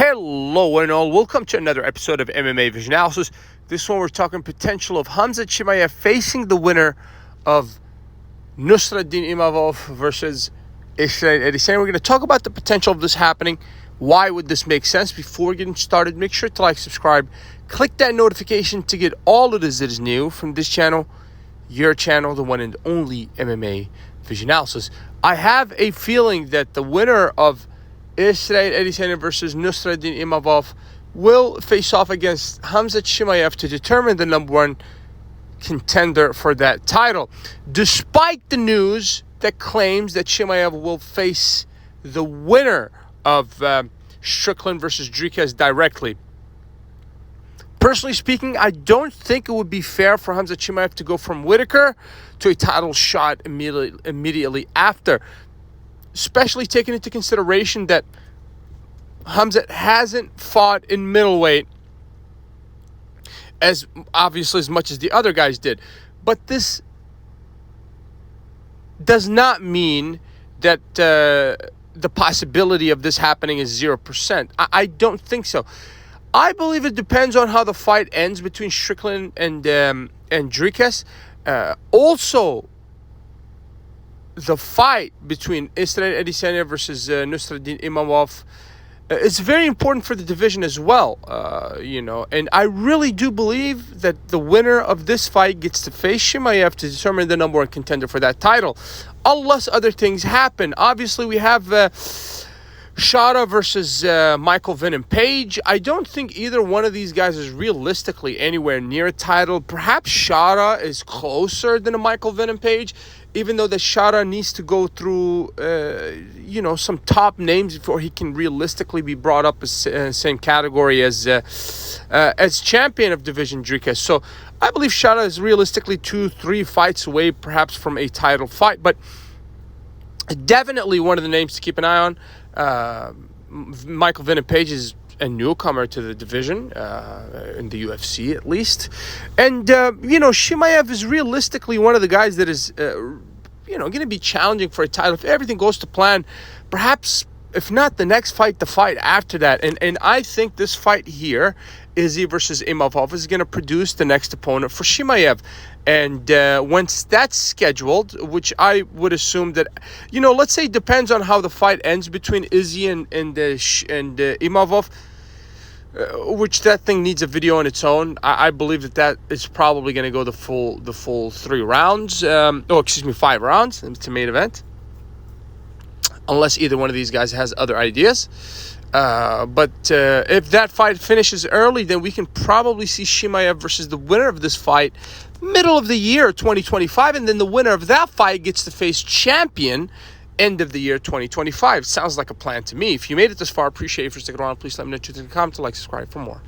Hello and all, welcome to another episode of MMA Vision Analysis. This one we're talking potential of Khamzat Chimaev facing the winner of Nassourdine Imavov versus Israel Afysonya. We're going to talk about the potential of this happening. Why would this make sense? Before getting started, make sure to like, subscribe, click that notification to get all of this that is new from this channel, your channel, the one and only MMA Vision Analysis. I have a feeling that the winner of Israel Afysonya versus Nassourdine Imavov will face off against Khamzat Chimaev to determine the number one contender for that title. Despite the news that claims that Chimaev will face the winner of Strickland versus Dricus directly. Personally speaking, I don't think it would be fair for Khamzat Chimaev to go from Whitaker to a title shot immediately after. Especially taking into consideration that Khamzat hasn't fought in middleweight as much as the other guys did. But this does not mean that the possibility of this happening is 0%. I don't think so. I believe it depends on how the fight ends between Strickland and Dricus. Also, the fight between Israel Afysonya versus Nassourdine Imavov is very important for the division as well, and I really do believe that the winner of this fight gets to face Chimaev to determine the number one contender for that title, unless other things happen. Obviously, we have Shada versus Michael Venom Page. I don't think either one of these guys is realistically anywhere near a title. Perhaps Shada is closer than a Michael Venom Page, even though the Shada needs to go through, some top names before he can realistically be brought up as same category as champion of Division Dricus. So I believe Shada is realistically 2-3 fights away, perhaps from a title fight, but definitely one of the names to keep an eye on. Michael Venom Page is a newcomer to the division, in the UFC at least. And, Chimaev is realistically one of the guys that is, going to be challenging for a title. If everything goes to plan, perhaps, if not the next fight, the fight after that. And I think this fight here, Izzy versus Imavov, is going to produce the next opponent for Chimaev. And once that's scheduled, which I would assume that, let's say it depends on how the fight ends between Izzy and Imavov, which that thing needs a video on its own. I believe that is probably going to go the full 3 rounds. 5 rounds. It's a main event. Unless either one of these guys has other ideas. But if that fight finishes early, then we can probably see Chimaev versus the winner of this fight middle of the year 2025, and then the winner of that fight gets to face champion end of the year 2025. Sounds like a plan to me. If you made it this far, appreciate it for sticking around. Please let me know what you think in the comments, like, subscribe for more.